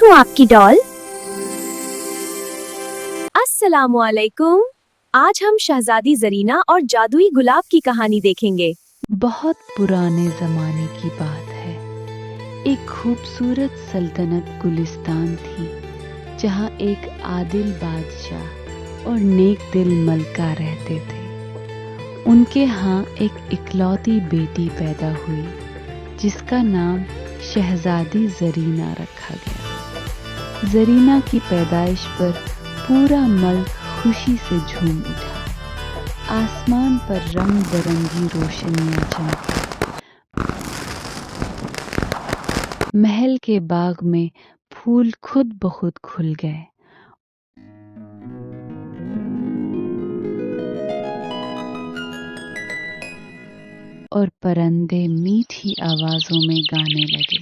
हूँ आपकी डॉल। अस्सलाम वालेकुम। आज हम शहजादी जरीना और जादुई गुलाब की कहानी देखेंगे। बहुत पुराने जमाने की बात है। एक खूबसूरत सल्तनत गुलिस्तान थी, जहाँ एक आदिल बादशाह और नेक दिल मलका रहते थे। उनके यहाँ एक इकलौती बेटी पैदा हुई, जिसका नाम शहजादी जरीना रखा गया। जरीना की पैदाइश पर पूरा मुल्क खुशी से झूम उठा। आसमान पर रंग बिरंगी रोशनियां चमकी। महल के बाग में फूल खुद ब खुद खुल गए। और परिंदे मीठी आवाजों में गाने लगे।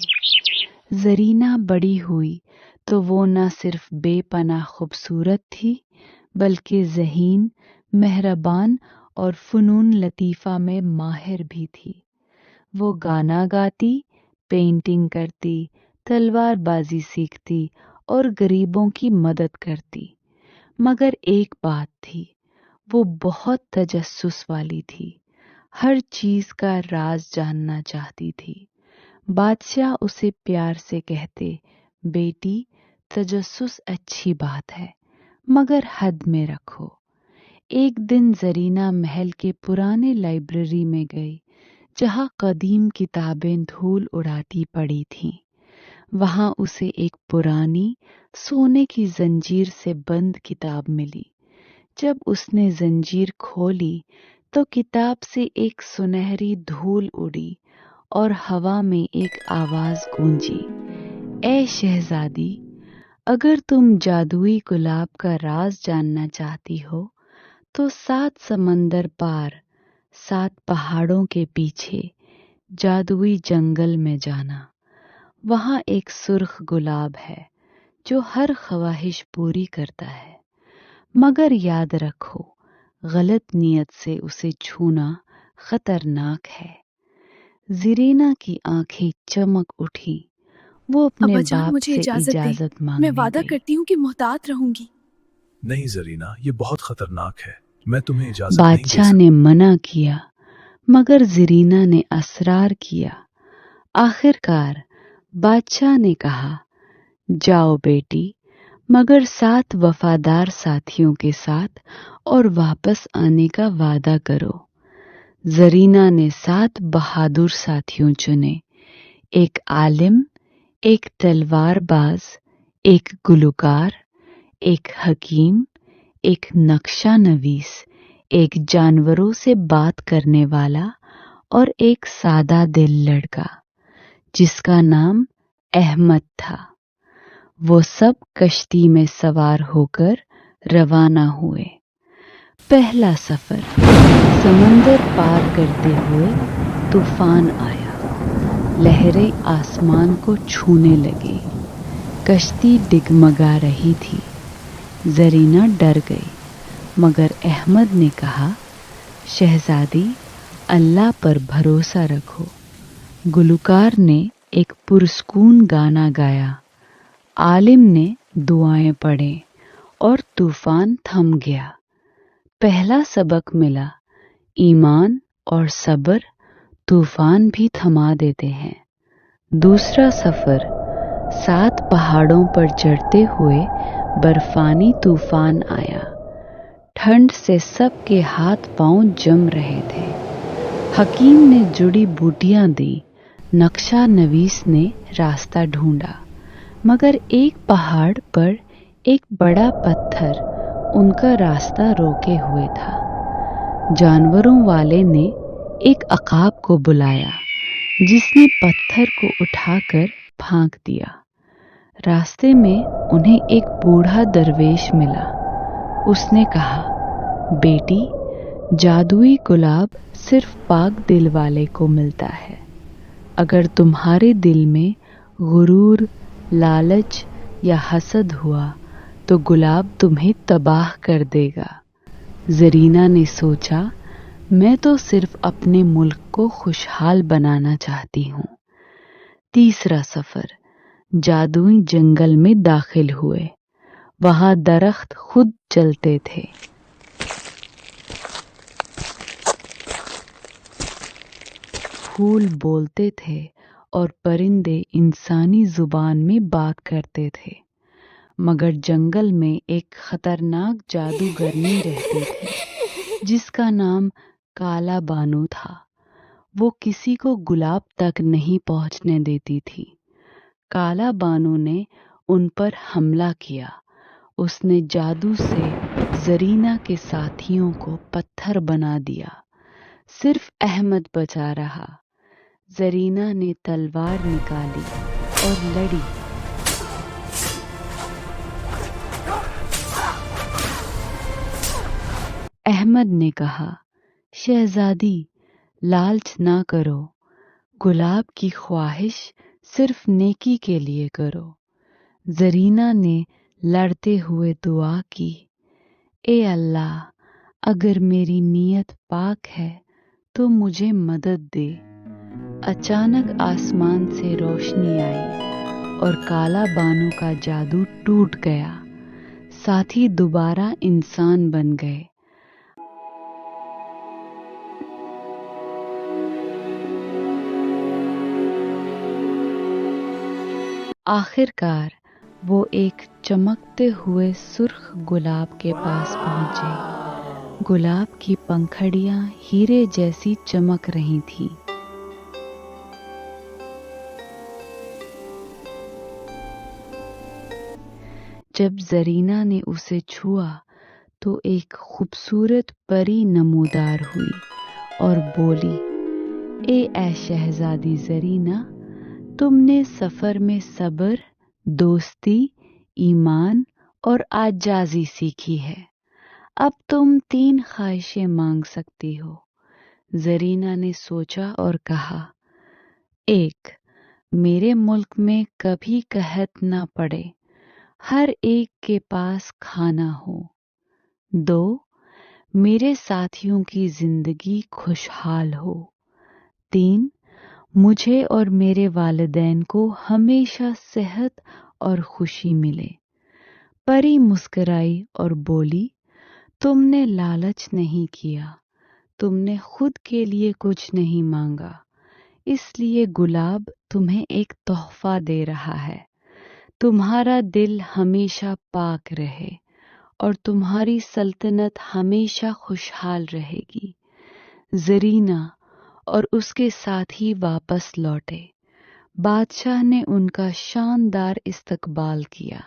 जरीना बड़ी हुई तो वो न सिर्फ बेपनाह खूबसूरत थी, बल्कि ज़हीन, मेहरबान और फनून लतीफ़ा में माहिर भी थी। वो गाना गाती, पेंटिंग करती, तलवारबाजी सीखती और गरीबों की मदद करती। मगर एक बात थी, वो बहुत तजस्सुस वाली थी। हर चीज का राज जानना चाहती थी। बादशाह उसे प्यार से कहते, बेटी, तजस्सुस अच्छी बात है, मगर हद में रखो। एक दिन जरीना महल के पुराने लाइब्रेरी में गई, जहाँ कदीम किताबें धूल उड़ाती पड़ी थीं। वहां उसे एक पुरानी सोने की जंजीर से बंद किताब मिली। जब उसने जंजीर खोली तो किताब से एक सुनहरी धूल उड़ी और हवा में एक आवाज गूंजी, ए शहजादी, अगर तुम जादुई गुलाब का राज जानना चाहती हो तो 7 समंदर पार, 7 पहाड़ों के पीछे जादुई जंगल में जाना। वहां एक सुर्ख गुलाब है जो हर ख्वाहिश पूरी करता है, मगर याद रखो, गलत नियत से उसे छूना खतरनाक है। जरीना की आंखें चमक उठी। वो अपने बाप मुझे से इजाजत इजाजत मैं मांगने वादा गई। करती हूँ कि मोहतात रहूंगी। नहीं जरीना, ये बहुत खतरनाक है, मैं तुम्हें इजाजत नहीं दे बादशाह सकता। ने मना किया, मगर जरीना ने असरार किया। आखिरकार बादशाह ने कहा, जाओ बेटी, मगर 7 वफादार साथियों के साथ और वापस आने का वादा करो। जरीना ने 7 बहादुर साथियों चुने, एक आलिम, एक तलवारबाज, एक गुलकार, एक हकीम, एक नक्शा नवीस, एक जानवरों से बात करने वाला और एक सादा दिल लड़का, जिसका नाम अहमद था। वो सब कश्ती में सवार होकर रवाना हुए। पहला सफर। समंदर पार करते हुए तूफान आया। लहरें आसमान को छूने लगी। कश्ती डिगमगा रही थी। जरीना डर गई, मगर अहमद ने कहा, शहजादी, अल्लाह पर भरोसा रखो। गुलकार ने एक पुरस्कून गाना गाया। आलिम ने दुआएं पढ़े और तूफान थम गया। पहला सबक मिला, ईमान और सब्र तूफान भी थमा देते हैं। दूसरा सफर। 7 पहाड़ों पर चढ़ते हुए बर्फानी तूफान आया। ठंड से सबके हाथ पांव जम रहे थे। हकीम ने जुड़ी बूटियां दी, नक्शा नवीस ने रास्ता ढूंढा, मगर एक पहाड़ पर एक बड़ा पत्थर उनका रास्ता रोके हुए था। जानवरों वाले ने एक अकाब को बुलाया, जिसने पत्थर को उठाकर फेंक दिया। रास्ते में उन्हें एक बूढ़ा दरवेश मिला। उसने कहा, बेटी, जादुई गुलाब सिर्फ पाक दिल वाले को मिलता है। अगर तुम्हारे दिल में गुरूर, लालच या हसद हुआ तो गुलाब तुम्हें तबाह कर देगा। जरीना ने सोचा, मैं तो सिर्फ अपने मुल्क को खुशहाल बनाना चाहती हूँ। तीसरा सफर। जादुई जंगल में दाखिल हुए। वहां दरख्त खुद चलते थे। फूल बोलते थे और परिंदे इंसानी जुबान में बात करते थे। मगर जंगल में एक खतरनाक जादूगरनी रहती थी जिसका नाम काला बानू था। वो किसी को गुलाब तक नहीं पहुंचने देती थी। काला बानू ने उन पर हमला किया। उसने जादू से जरीना के साथियों को पत्थर बना दिया। सिर्फ अहमद बचा रहा। जरीना ने तलवार निकाली और लड़ी। अहमद ने कहा, शहजादी, लालच ना करो। गुलाब की ख्वाहिश सिर्फ नेकी के लिए करो। जरीना ने लड़ते हुए दुआ की, ए अल्लाह, अगर मेरी नीयत पाक है तो मुझे मदद दे। अचानक आसमान से रोशनी आई और काला बानू का जादू टूट गया। साथी दोबारा इंसान बन गए। आखिरकार वो एक चमकते हुए सुर्ख गुलाब के पास पहुंचे। गुलाब की पंखड़ियां हीरे जैसी चमक रही थीं। जब जरीना ने उसे छुआ तो एक खूबसूरत परी नमूदार हुई और बोली, ए शहजादी जरीना, तुमने सफर में सब्र, दोस्ती, ईमान और आजाजी सीखी है। अब तुम 3 ख्वाहिशें मांग सकती हो। जरीना ने सोचा और कहा, 1, मेरे मुल्क में कभी कहत ना पड़े, हर एक के पास खाना हो। 2, मेरे साथियों की जिंदगी खुशहाल हो। 3, मुझे और मेरे वालिदैन को हमेशा सेहत और खुशी मिले। परी मुस्कुराई और बोली, तुमने लालच नहीं किया, तुमने खुद के लिए कुछ नहीं मांगा, इसलिए गुलाब तुम्हें एक तोहफा दे रहा है। तुम्हारा दिल हमेशा पाक रहे और तुम्हारी सल्तनत हमेशा खुशहाल रहेगी। जरीना और उसके साथी वापस लौटे। बादशाह ने उनका शानदार इस्तकबाल किया।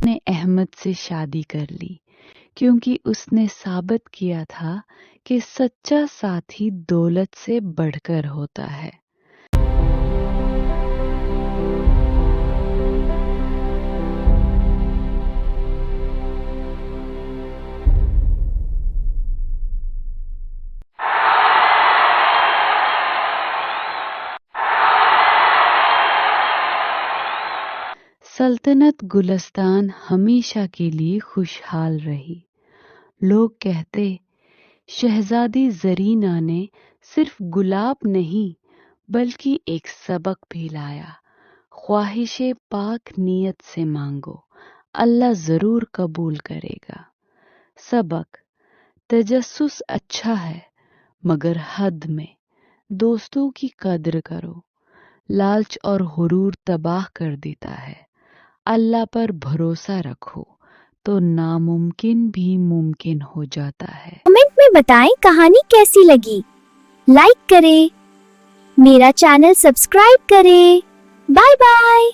ने अहमद से शादी कर ली क्योंकि उसने साबित किया था कि सच्चा साथी दौलत से बढ़कर होता है। सल्तनत गुलिस्तान हमेशा के लिए खुशहाल रही। लोग कहते, शहजादी जरीना ने सिर्फ गुलाब नहीं बल्कि एक सबक भी लाया। ख्वाहिशें पाक नीयत से मांगो, अल्लाह जरूर कबूल करेगा। सबक, तजस्सुस अच्छा है मगर हद में। दोस्तों की कद्र करो। लालच और गुरूर तबाह कर देता है। अल्लाह पर भरोसा रखो तो नामुमकिन भी मुमकिन हो जाता है। कमेंट में बताएं कहानी कैसी लगी। लाइक करें, मेरा चैनल सब्सक्राइब करें। Bye bye.